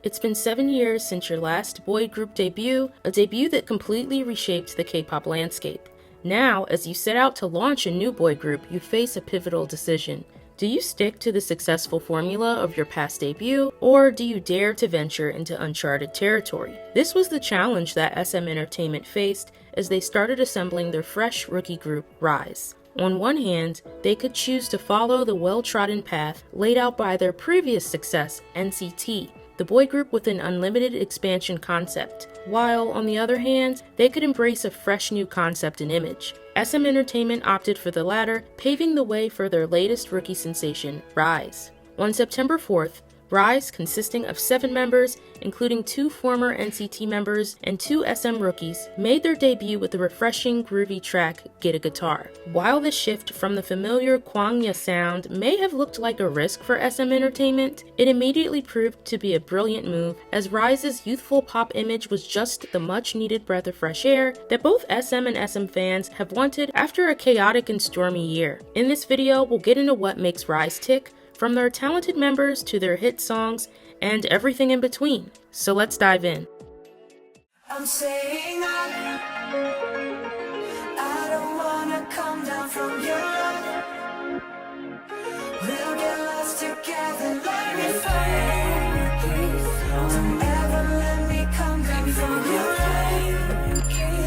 It's been 7 years since your last boy group debut, a debut that completely reshaped the K-pop landscape. Now, as you set out to launch a new boy group, you face a pivotal decision. Do you stick to the successful formula of your past debut, or do you dare to venture into uncharted territory? This was the challenge that SM Entertainment faced as they started assembling their fresh rookie group, RIIZE. On one hand, they could choose to follow the well-trodden path laid out by their previous success, NCT, the boy group with an unlimited expansion concept, while, on the other hand, they could embrace a fresh new concept and image. SM Entertainment opted for the latter, paving the way for their latest rookie sensation, RIIZE. On September 4th, RIIZE, consisting of 7 members, including 2 former NCT members and 2 SM rookies, made their debut with the refreshing, groovy track, Get a Guitar. While the shift from the familiar Kwangya sound may have looked like a risk for SM Entertainment, it immediately proved to be a brilliant move, as RIIZE's youthful pop image was just the much-needed breath of fresh air that both SM and SM fans have wanted after a chaotic and stormy year. In this video, we'll get into what makes RIIZE tick, from their talented members to their hit songs, and everything in between. So let's dive in. I'm saying I don't wanna come down from your love. We'll get lost together like we fly. Don't ever let me come down from your love.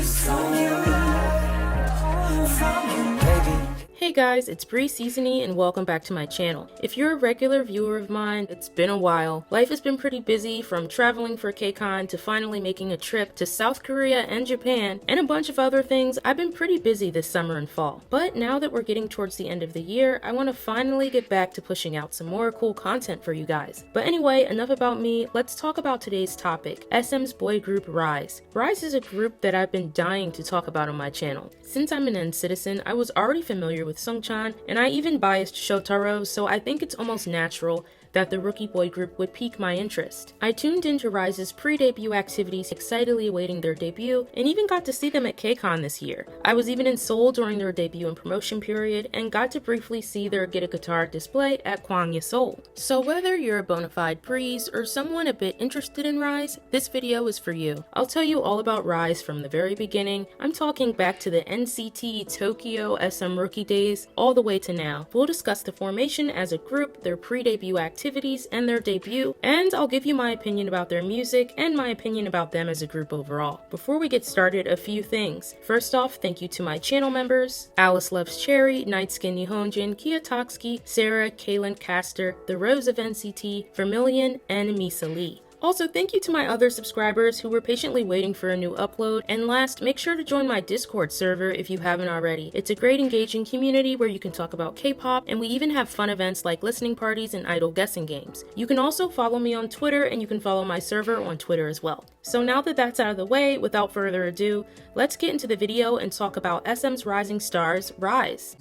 From your love. From your baby. Hey guys, it's RIIZE and welcome back to my channel. If you're a regular viewer of mine, it's been a while. Life has been pretty busy, from traveling for KCON to finally making a trip to South Korea and Japan, and a bunch of other things. I've been pretty busy this summer and fall. But now that we're getting towards the end of the year, I want to finally get back to pushing out some more cool content for you guys. But anyway, enough about me, let's talk about today's topic, SM's boy group RIIZE. RIIZE is a group that I've been dying to talk about on my channel. Since I'm an nctzen, I was already familiar with Sungchan, and I even biased Shotaro, so I think it's almost natural that the rookie boy group would pique my interest. I tuned into RIIZE's pre-debut activities, excitedly awaiting their debut, and even got to see them at KCON this year. I was even in Seoul during their debut and promotion period, and got to briefly see their Get a Guitar display at Kwangya Seoul. So whether you're a bona fide breeze or someone a bit interested in RIIZE, this video is for you. I'll tell you all about RIIZE from the very beginning. I'm talking back to the NCT Tokyo SM rookie days, all the way to now. We'll discuss the formation as a group, their pre-debut activities, and their debut, and I'll give you my opinion about their music and my opinion about them as a group overall. Before we get started, a few things. First off, thank you to my channel members: Alice Loves Cherry, Night Skin Nihonjin, Kia Toxki, Sarah, Kaylin Caster, The Rose of NCT, Vermilion, and Misa Lee. Also, thank you to my other subscribers who were patiently waiting for a new upload. And last, make sure to join my Discord server if you haven't already. It's a great engaging community where you can talk about K-pop, and we even have fun events like listening parties and idol guessing games. You can also follow me on Twitter, and you can follow my server on Twitter as well. So now that that's out of the way, without further ado, let's get into the video and talk about SM's rising stars, RIIZE.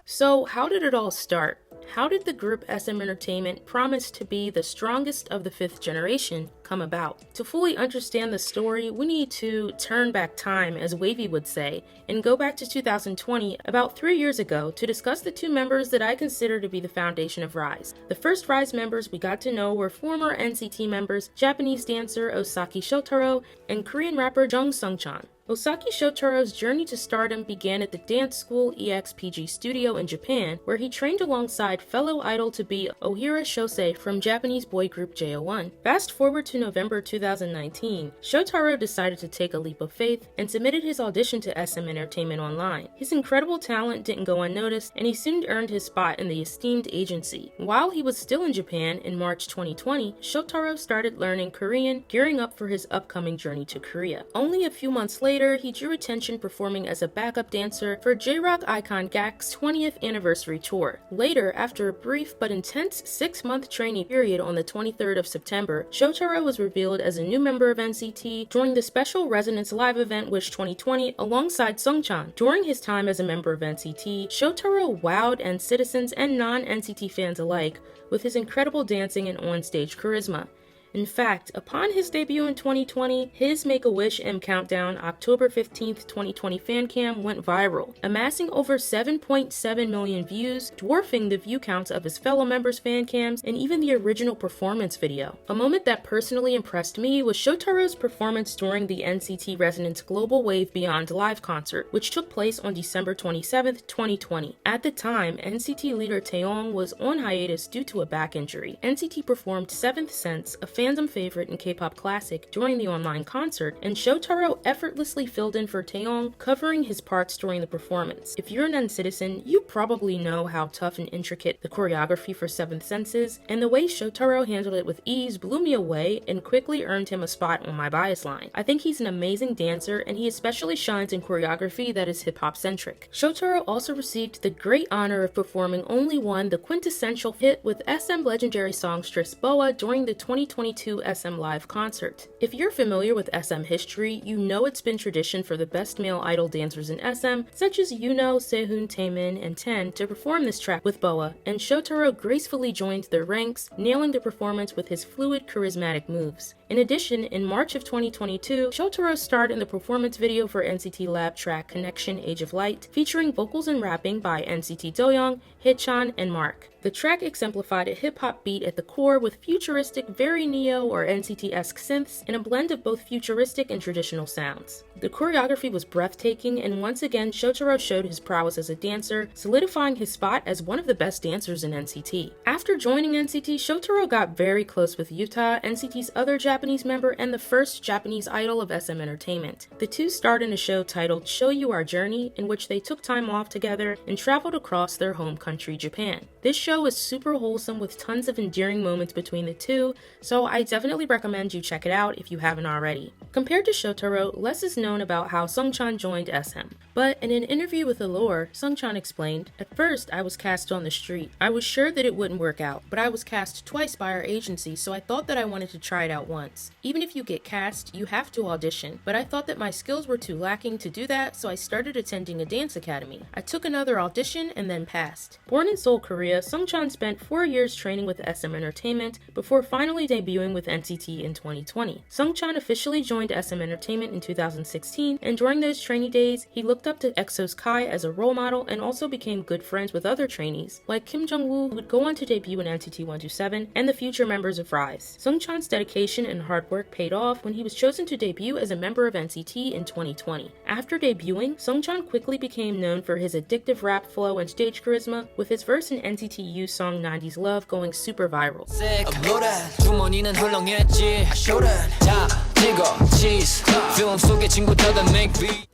So how did it all start? How did the group SM Entertainment, promised to be the strongest of the 5th generation, come about? To fully understand the story, we need to turn back time, as Wavy would say, and go back to 2020, about 3 years ago, to discuss the 2 members that I consider to be the foundation of RIIZE. The first RIIZE members we got to know were former NCT members, Japanese dancer Osaki Shotaro and Korean rapper Jung Sungchan. Osaki Shotaro's journey to stardom began at the dance school EXPG Studio in Japan, where he trained alongside fellow idol-to-be Ohira Shosei from Japanese boy group JO1. Fast forward to November 2019, Shotaro decided to take a leap of faith and submitted his audition to SM Entertainment Online. His incredible talent didn't go unnoticed, and he soon earned his spot in the esteemed agency. While he was still in Japan in March 2020, Shotaro started learning Korean, gearing up for his upcoming journey to Korea. Only a few months later, he drew attention performing as a backup dancer for J-Rock icon Gak's 20th anniversary tour. Later, after a brief but intense 6-month training period on the 23rd of September, Shotaro was revealed as a new member of NCT during the special Resonance Live event Wish 2020 alongside Sungchan. During his time as a member of NCT, Shotaro wowed ncitizens and non-NCT fans alike with his incredible dancing and on-stage charisma. In fact, upon his debut in 2020, his Make-A-Wish M Countdown October 15th, 2020 fan cam went viral, amassing over 7.7 million views, dwarfing the view counts of his fellow members' fan cams and even the original performance video. A moment that personally impressed me was Shotaro's performance during the NCT Resonance Global Wave Beyond live concert, which took place on December 27th, 2020. At the time, NCT leader Taeyong was on hiatus due to a back injury. NCT performed 7th Sense, a fandom favorite and K-pop classic, during the online concert, and Shotaro effortlessly filled in for Taeyong, covering his parts during the performance. If you're an nctzen, you probably know how tough and intricate the choreography for 7th Sense is, and the way Shotaro handled it with ease blew me away and quickly earned him a spot on my bias line. I think he's an amazing dancer, and he especially shines in choreography that is hip-hop centric. Shotaro also received the great honor of performing only one, the quintessential hit with SM legendary songstress Boa during the 2022 SM Live concert. If you're familiar with SM history, you know it's been tradition for the best male idol dancers in SM, such as Yuno, Sehun, Taemin, and Ten, to perform this track with Boa, and Shotaro gracefully joined their ranks, nailing the performance with his fluid, charismatic moves. In addition, in March of 2022, Shotaro starred in the performance video for NCT Lab track Connection Age of Light, featuring vocals and rapping by NCT Doyoung, Haechan, and Mark. The track exemplified a hip-hop beat at the core with futuristic, very neo or NCT-esque synths and a blend of both futuristic and traditional sounds. The choreography was breathtaking, and once again Shotaro showed his prowess as a dancer, solidifying his spot as one of the best dancers in NCT. After joining NCT, Shotaro got very close with Yuta, NCT's other Japanese member and the first Japanese idol of SM Entertainment. The two starred in a show titled Show You Our Journey, in which they took time off together and traveled across their home country, Japan. This show was super wholesome with tons of endearing moments between the two, so I definitely recommend you check it out if you haven't already. Compared to Shotaro, less is known about how Sungchan joined SM. But in an interview with Allure, Sungchan explained, "At first I was cast on the street. I was sure that it wouldn't work out, but I was cast twice by our agency, so I thought that I wanted to try it out once. Even if you get cast, you have to audition, but I thought that my skills were too lacking to do that, so I started attending a dance academy. I took another audition and then passed." Born in Seoul, Korea, Sungchan spent 4 years training with SM Entertainment before finally debuting with NCT in 2020. Sungchan officially joined SM Entertainment in 2016, and during those trainee days, he looked up to EXO's Kai as a role model and also became good friends with other trainees, like Kim Jung-woo, who would go on to debut in NCT 127, and the future members of RIIZE. Sungchan's dedication and hard work paid off when he was chosen to debut as a member of NCT in 2020. After debuting, Sungchan quickly became known for his addictive rap flow and stage charisma, with his verse in NCT U's song 90s Love going super viral.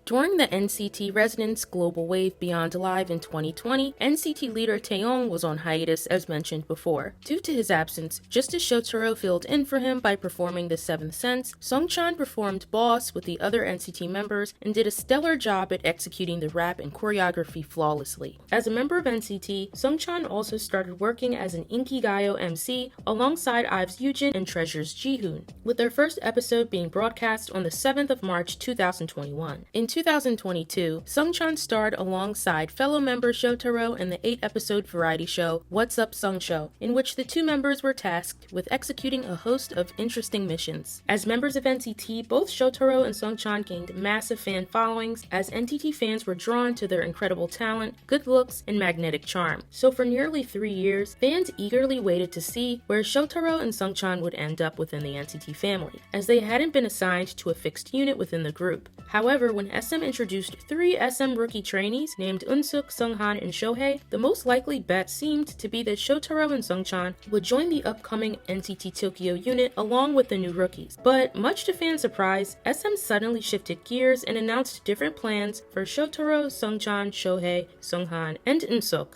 During the NCT Resonance Global Wave Beyond Live in 2020, NCT leader Taeyong was on hiatus as mentioned before. Due to his absence, just as Shotaro filled in for him by performing the 7th Sense, Sungchan performed Boss with the other NCT members and did a stellar job at executing the rap and choreography flawlessly. As a member of NCT, Sungchan also started working as an Inkigayo MC alongside IVE's Yujin and Treasure's Jihoon, with their first episode being broadcast on the 7th of March 2021. In 2022, Sungchan starred alongside fellow member Shotaro in the 8-episode variety show What's Up Sungshow, in which the two members were tasked with executing a host of interesting missions. As members of NCT, both Shotaro and Sungchan gained massive fan followings as NCT fans were drawn to their incredible talent, good looks, and magnetic charm. So for nearly 3 years, fans eagerly waited to see where Shotaro and Sungchan would end up within the NCT family, as they hadn't been assigned to a fixed unit within the group. However, when SM introduced 3 SM rookie trainees named Eunseok, Seunghan, and Sohee, the most likely bet seemed to be that Shotaro and Sungchan would join the upcoming NCT Tokyo unit along with the new rookies. But much to fans' surprise, SM suddenly shifted gears and announced different plans for Shotaro, Sungchan, Sohee, Seunghan, and Eunseok.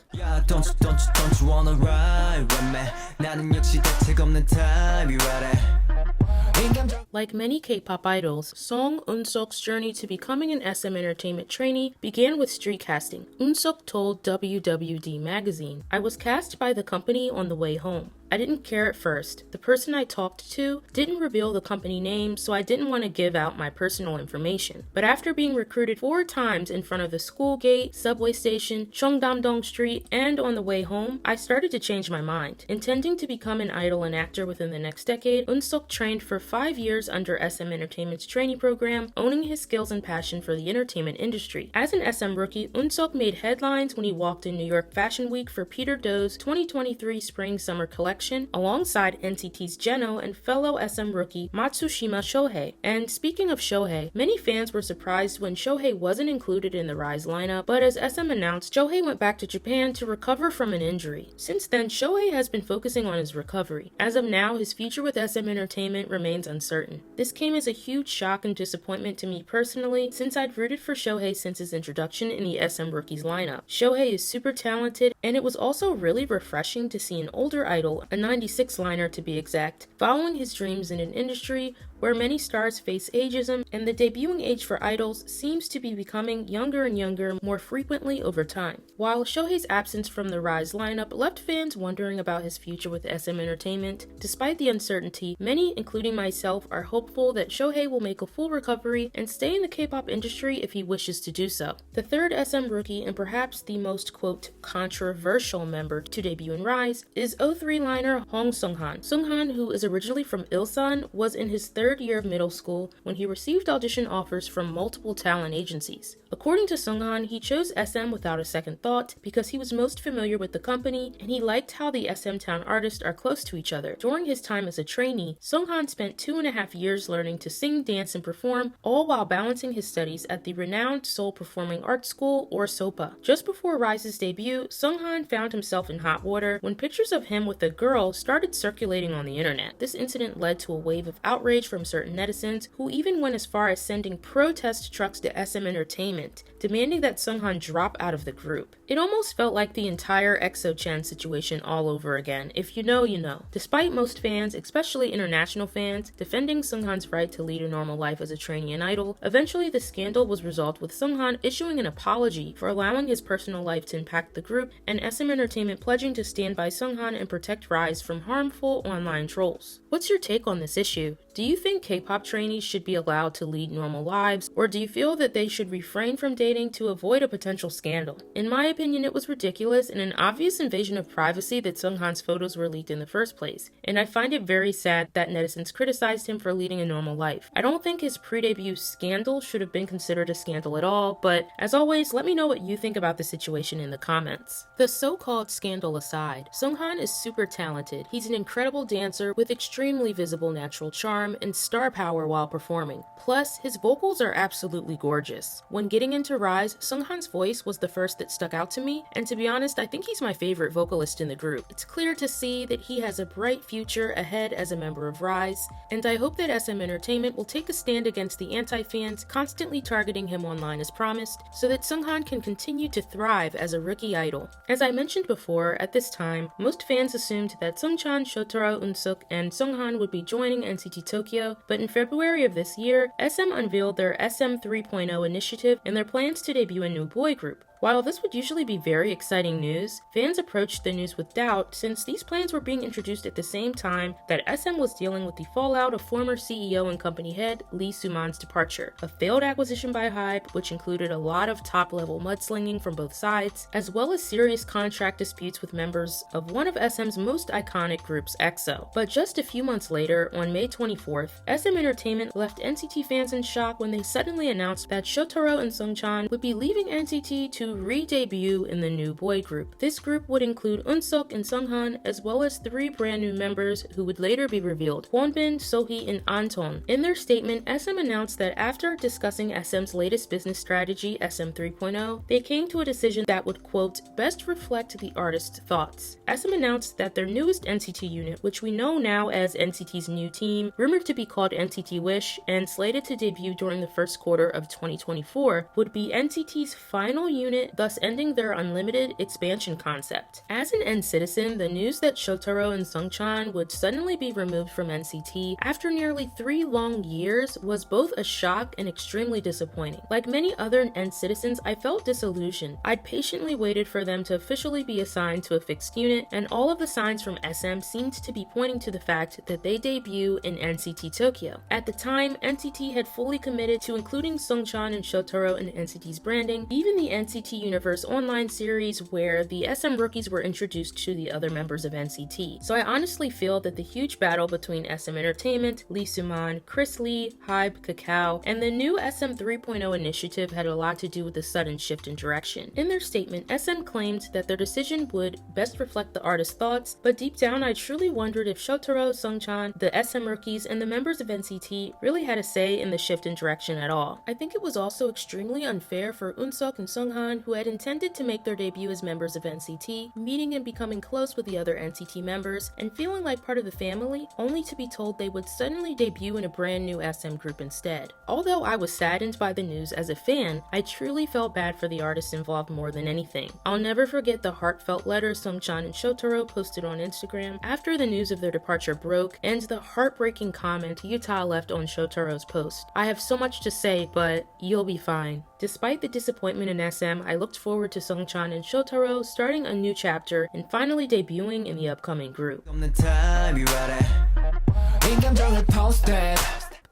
Like many K-pop idols, Eunseok's journey to becoming an SM Entertainment trainee began with street casting. Eunseok told WWD magazine, "I was cast by the company on the way home. I didn't care at first. The person I talked to didn't reveal the company name, so I didn't want to give out my personal information. But after being recruited 4 times in front of the school gate, subway station, Cheongdam-dong Street, and on the way home, I started to change my mind. Intending to become an idol and actor within the next decade, Eunseok trained for 5 years under SM Entertainment's trainee program, owning his skills and passion for the entertainment industry. As an SM rookie, Eunseok made headlines when he walked in New York Fashion Week for Peter Do's 2023 Spring-Summer Collection alongside NCT's Jeno and fellow SM rookie Matsushima Sohee. And speaking of Sohee, many fans were surprised when Sohee wasn't included in the RIIZE lineup, but as SM announced, Sohee went back to Japan to recover from an injury. Since then, Sohee has been focusing on his recovery. As of now, his future with SM Entertainment remains uncertain. This came as a huge shock and disappointment to me personally, since I'd rooted for Sohee since his introduction in the SM Rookies lineup. Sohee is super talented, and it was also really refreshing to see an older idol, a 96-liner to be exact, following his dreams in an industry where many stars face ageism, and the debuting age for idols seems to be becoming younger and younger more frequently over time. While Sohee's absence from the RIIZE lineup left fans wondering about his future with SM Entertainment, despite the uncertainty, many, including myself, are hopeful that Sohee will make a full recovery and stay in the K-pop industry if he wishes to do so. The third SM rookie, and perhaps the most, quote, controversial member to debut in RIIZE, is 03-liner Seunghan. Seunghan, who is originally from Ilsan, was in his 3rd year of middle school when he received audition offers from multiple talent agencies. According to Seunghan, he chose SM without a second thought because he was most familiar with the company and he liked how the SM Town artists are close to each other. During his time as a trainee, Seunghan spent 2.5 years learning to sing, dance, and perform, all while balancing his studies at the renowned Seoul Performing Arts School, or SOPA. Just before RIIZE's debut, Seunghan found himself in hot water when pictures of him with a girl started circulating on the internet. This incident led to a wave of outrage from certain netizens who even went as far as sending protest trucks to SM Entertainment, demanding that Seunghan drop out of the group. It almost felt like the entire nctzen situation all over again. If you know, you know. Despite most fans, especially international fans, defending Seunghan's right to lead a normal life as a trainee and idol, eventually the scandal was resolved with Seunghan issuing an apology for allowing his personal life to impact the group, and SM Entertainment pledging to stand by Seunghan and protect RIIZE from harmful online trolls. What's your take on this issue? Do you think K-pop trainees should be allowed to lead normal lives, or do you feel that they should refrain from dating to avoid a potential scandal? In my opinion, it was ridiculous and an obvious invasion of privacy that Seunghan's photos were leaked in the first place, and I find it very sad that netizens criticized him for leading a normal life. I don't think his pre-debut scandal should have been considered a scandal at all, but as always, let me know what you think about the situation in the comments. The so-called scandal aside, Seunghan is super talented. He's an incredible dancer with extremely visible natural charm and star power while performing. Plus, his vocals are absolutely gorgeous. When getting into RIIZE, Seunghan's voice was the first that stuck out to me, and to be honest, I think he's my favorite vocalist in the group. It's clear to see that he has a bright future ahead as a member of RIIZE, and I hope that SM Entertainment will take a stand against the anti-fans constantly targeting him online as promised, so that Seunghan can continue to thrive as a rookie idol. As I mentioned before, at this time, most fans assumed that Sungchan, Shotaro, Eunseok, and Seunghan would be joining NCT Tokyo, but in February of this year, SM unveiled their SM 3.0 initiative and their plans to debut a new boy group. While this would usually be very exciting news, fans approached the news with doubt since these plans were being introduced at the same time that SM was dealing with the fallout of former CEO and company head Lee Soo-man's departure, a failed acquisition by HYBE which included a lot of top-level mudslinging from both sides, as well as serious contract disputes with members of one of SM's most iconic groups, EXO. But just a few months later, on May 24th, SM Entertainment left NCT fans in shock when they suddenly announced that Shotaro and Sungchan would be leaving NCT to re-debut in the new boy group. This group would include Eunseok and Seunghan, as well as 3 brand new members who would later be revealed: Wonbin, Sohee, and Anton. In their statement, SM announced that after discussing SM's latest business strategy, SM 3.0, they came to a decision that would, quote, best reflect the artist's thoughts. SM announced that their newest NCT unit, which we know now as NCT's new team, rumored to be called NCT Wish and slated to debut during the first quarter of 2024, would be NCT's final unit unit, thus ending their unlimited expansion concept. As an N-citizen, the news that Shotaro and Sungchan would suddenly be removed from NCT after nearly 3 long years was both a shock and extremely disappointing. Like many other N-citizens, I felt disillusioned. I'd patiently waited for them to officially be assigned to a fixed unit, and all of the signs from SM seemed to be pointing to the fact that they debut in NCT Tokyo. At the time, NCT had fully committed to including Sungchan and Shotaro in NCT's branding, even the NCT Universe online series where the SM rookies were introduced to the other members of NCT. So I honestly feel that the huge battle between SM Entertainment, Lee Suman, Chris Lee, Hybe, Kakao, and the new SM 3.0 initiative had a lot to do with the sudden shift in direction. In their statement, SM claimed that their decision would best reflect the artist's thoughts, but deep down I truly wondered if Shotaro, Sungchan, the SM rookies, and the members of NCT really had a say in the shift in direction at all. I think it was also extremely unfair for Eunseok and Seunghan, who had intended to make their debut as members of NCT, meeting and becoming close with the other NCT members, and feeling like part of the family, only to be told they would suddenly debut in a brand new SM group instead. Although I was saddened by the news as a fan, I truly felt bad for the artists involved more than anything. I'll never forget the heartfelt letter Sungchan and Shotaro posted on Instagram after the news of their departure broke, and the heartbreaking comment Utah left on Shotaro's post. I have so much to say, but you'll be fine. Despite the disappointment in SM, I looked forward to Sungchan and Shotaro starting a new chapter and finally debuting in the upcoming group.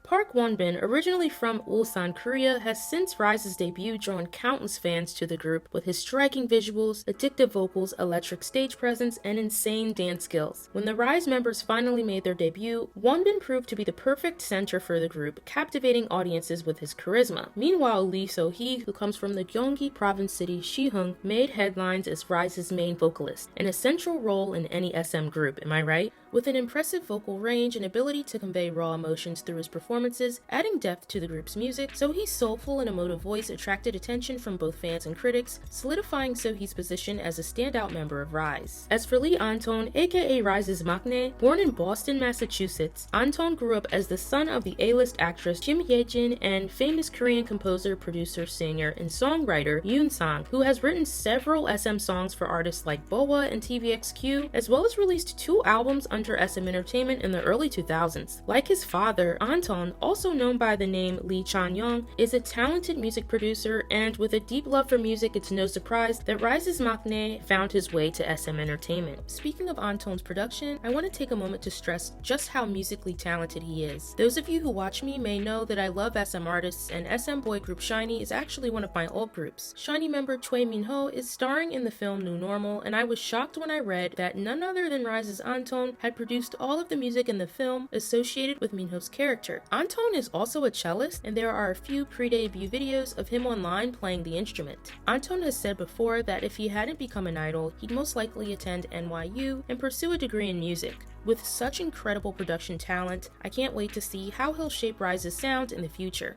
Park Wonbin, originally from Ulsan, Korea, has since RIIZE's debut drawn countless fans to the group with his striking visuals, addictive vocals, electric stage presence, and insane dance skills. When the RIIZE members finally made their debut, Wonbin proved to be the perfect center for the group, captivating audiences with his charisma. Meanwhile, Lee Sohee, who comes from the Gyeonggi province city Siheung, made headlines as RIIZE's main vocalist, an essential role in any SM group, am I right? With an impressive vocal range and ability to convey raw emotions through his performances, adding depth to the group's music, Sohee's soulful and emotive voice attracted attention from both fans and critics, solidifying Sohee's position as a standout member of RIIZE. As for Lee Anton, aka RIIZE's maknae, born in Boston, Massachusetts, Anton grew up as the son of the A-list actress Kim Ye-jin and famous Korean composer, producer, singer, and songwriter Eunseok, who has written several SM songs for artists like BoA and TVXQ, as well as released 2 albums under SM Entertainment in the early 2000s. Like his father, Anton, also known by the name Lee Chan-young, is a talented music producer, and with a deep love for music, it's no surprise that RIIZE's maknae found his way to SM Entertainment. Speaking of Anton's production, I want to take a moment to stress just how musically talented he is. Those of you who watch me may know that I love SM artists, and SM boy group SHINee is actually one of my old groups. SHINee member Choi Min-ho is starring in the film New Normal, and I was shocked when I read that none other than RIIZE's Anton had produced all of the music in the film associated with Minho's character. Anton is also a cellist, and there are a few pre-debut videos of him online playing the instrument. Anton has said before that if he hadn't become an idol, he'd most likely attend NYU and pursue a degree in music. With such incredible production talent, I can't wait to see how he'll shape RIIZE's sound in the future.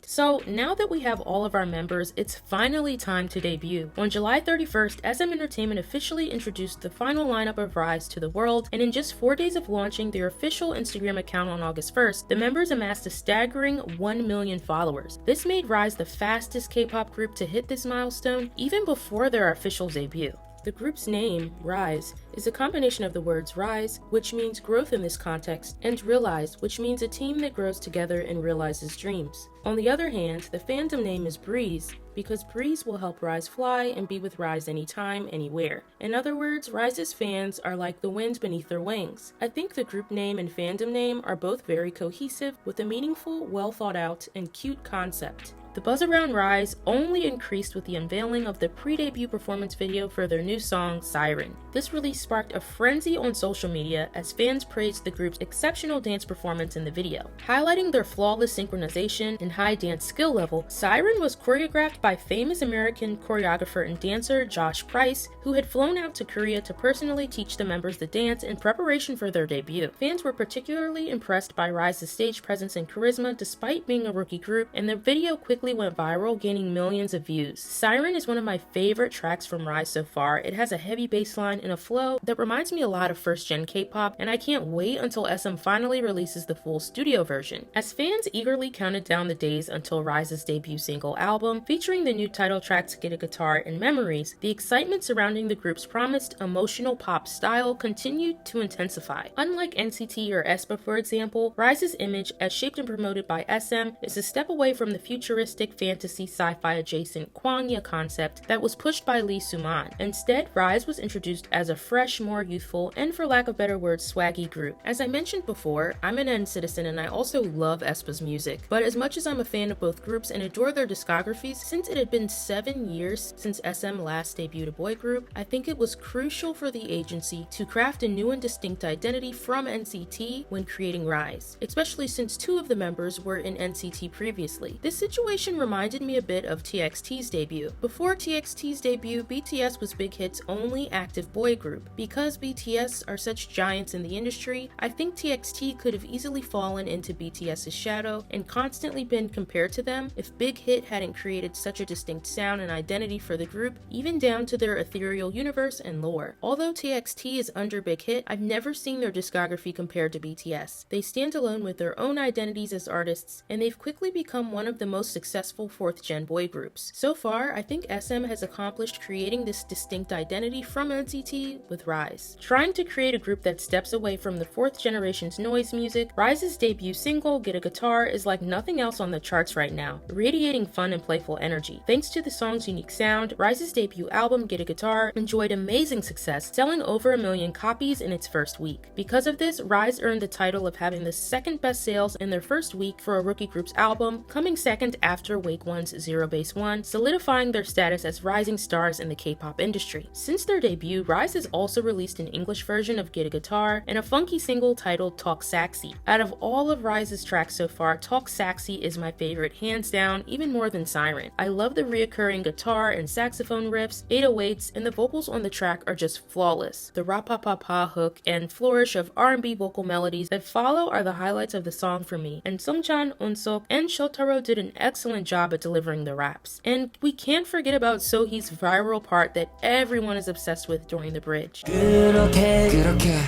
So now that we have all of our members, it's finally time to debut. On July 31st, SM Entertainment officially introduced the final lineup of RIIZE to the world, and in just 4 days of launching their official Instagram account on August 1st, the members amassed a staggering 1 million followers. This made RIIZE the fastest K-pop group to hit this milestone, even before their official debut. The group's name, RIIZE, is a combination of the words rise, which means growth in this context, and realize, which means a team that grows together and realizes dreams. On the other hand, the fandom name is RIIZE, because RIIZE will help RIIZE fly and be with RIIZE anytime, anywhere. In other words, RIIZE's fans are like the wind beneath their wings. I think the group name and fandom name are both very cohesive, with a meaningful, well thought out, and cute concept. The buzz around RIIZE only increased with the unveiling of the pre-debut performance video for their new song, Siren. This release sparked a frenzy on social media as fans praised the group's exceptional dance performance in the video. Highlighting their flawless synchronization and high dance skill level, Siren was choreographed by famous American choreographer and dancer Josh Price, who had flown out to Korea to personally teach the members the dance in preparation for their debut. Fans were particularly impressed by RIIZE's stage presence and charisma despite being a rookie group, and the video quickly quickly went viral, gaining millions of views. Siren is one of my favorite tracks from RIIZE so far. It has a heavy bass line and a flow that reminds me a lot of first-gen K-pop, and I can't wait until SM finally releases the full studio version. As fans eagerly counted down the days until RIIZE's debut single album, featuring the new title tracks Get a Guitar and Memories, the excitement surrounding the group's promised emotional pop style continued to intensify. Unlike NCT or aespa, for example, RIIZE's image, as shaped and promoted by SM, is a step away from the futuristic fantasy sci-fi adjacent Kwangya concept that was pushed by Lee Soo-man. Instead, RIIZE was introduced as a fresh, more youthful, and for lack of better words, swaggy group. As I mentioned before, I'm an nctzen and I also love aespa's music, but as much as I'm a fan of both groups and adore their discographies, since it had been 7 years since SM last debuted a boy group, I think it was crucial for the agency to craft a new and distinct identity from NCT when creating RIIZE, especially since 2 of the members were in NCT previously. This situation reminded me a bit of TXT's debut. Before TXT's debut, BTS was Big Hit's only active boy group. Because BTS are such giants in the industry, I think TXT could have easily fallen into BTS's shadow and constantly been compared to them if Big Hit hadn't created such a distinct sound and identity for the group, even down to their ethereal universe and lore. Although TXT is under Big Hit, I've never seen their discography compared to BTS. They stand alone with their own identities as artists, and they've quickly become one of the most successful 4th-gen boy groups. So far, I think SM has accomplished creating this distinct identity from NCT with RIIZE. Trying to create a group that steps away from the 4th generation's noise music, RIIZE's debut single, Get a Guitar, is like nothing else on the charts right now, radiating fun and playful energy. Thanks to the song's unique sound, RIIZE's debut album, Get a Guitar, enjoyed amazing success, selling over 1 million copies in its first week. Because of this, RIIZE earned the title of having the 2nd best sales in their first week for a rookie group's album, coming second after Wake One's Zero Base One, solidifying their status as rising stars in the K-pop industry. Since their debut, RIIZE has also released an English version of Get a Guitar and a funky single titled Talk Saxy. Out of all of RIIZE's tracks so far, Talk Saxy is my favorite hands down, even more than Siren. I love the reoccurring guitar and saxophone riffs, 808s, and the vocals on the track are just flawless. The ra-pa-pa-pa hook and flourish of R&B vocal melodies that follow are the highlights of the song for me, and Sungchan, Eunseok, and Shotaro did an excellent job at delivering the raps. And we can't forget about Sohee's viral part that everyone is obsessed with during the bridge. 그렇게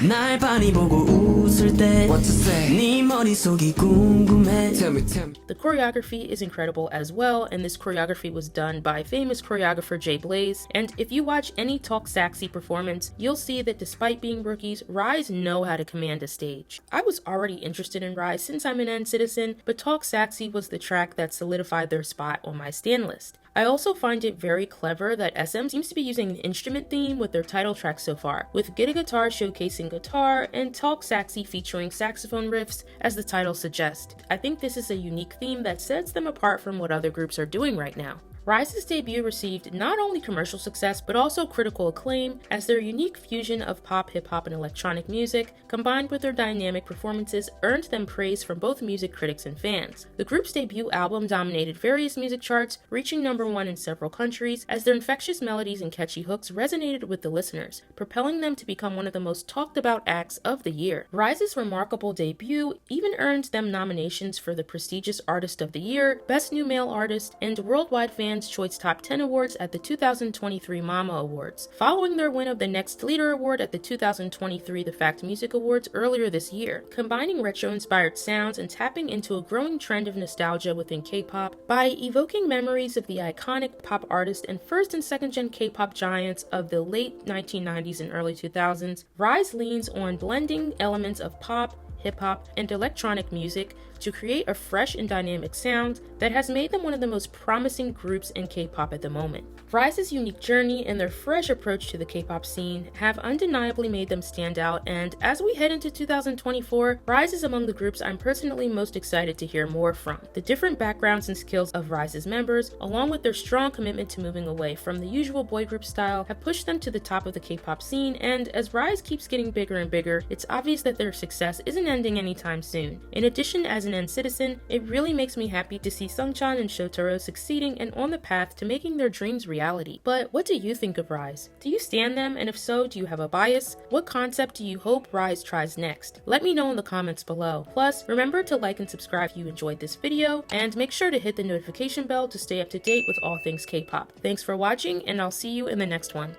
날 많이 보고 웃을 때 What to say? 네 머릿속이 궁금해 Tell me. The choreography is incredible as well, and this choreography was done by famous choreographer Jay Blaze, and if you watch any Talk Saxy performance, you'll see that despite being rookies, RIIZE know how to command a stage. I was already interested in RIIZE since I'm an nctzen, but Talk Saxy was the track that solidified their spot on my stan list. I also find it very clever that SM seems to be using an instrument theme with their title track so far, with Get a Guitar showcasing guitar and Talk Saxy featuring saxophone riffs as the title suggests. I think this is a unique theme that sets them apart from what other groups are doing right now. RIIZE's debut received not only commercial success but also critical acclaim, as their unique fusion of pop, hip-hop, and electronic music, combined with their dynamic performances, earned them praise from both music critics and fans. The group's debut album dominated various music charts, reaching #1 in several countries, as their infectious melodies and catchy hooks resonated with the listeners, propelling them to become one of the most talked-about acts of the year. RIIZE's remarkable debut even earned them nominations for the prestigious Artist of the Year, Best New Male Artist, and Worldwide Fan Choice Top 10 Awards at the 2023 Mama Awards, following their win of the Next Leader Award at the 2023 The Fact Music Awards earlier this year. Combining retro-inspired sounds and tapping into a growing trend of nostalgia within K-pop by evoking memories of the iconic pop artist and 1st and 2nd gen K-pop giants of the late 1990s and early 2000s, RIIZE leans on blending elements of pop, hip-hop, and electronic music to create a fresh and dynamic sound that has made them one of the most promising groups in K-pop at the moment. RIIZE's unique journey and their fresh approach to the K-pop scene have undeniably made them stand out, and as we head into 2024, RIIZE is among the groups I'm personally most excited to hear more from. The different backgrounds and skills of RIIZE's members, along with their strong commitment to moving away from the usual boy group style, have pushed them to the top of the K-pop scene, and as RIIZE keeps getting bigger and bigger, it's obvious that their success isn't ending anytime soon. In addition, as an an nctzen, it really makes me happy to see Sungchan and Shotaro succeeding and on the path to making their dreams reality. But what do you think of RIIZE? Do you stan them, and if so, do you have a bias? What concept do you hope RIIZE tries next? Let me know in the comments below. Plus, remember to like and subscribe if you enjoyed this video, and make sure to hit the notification bell to stay up to date with all things K-pop. Thanks for watching, and I'll see you in the next one.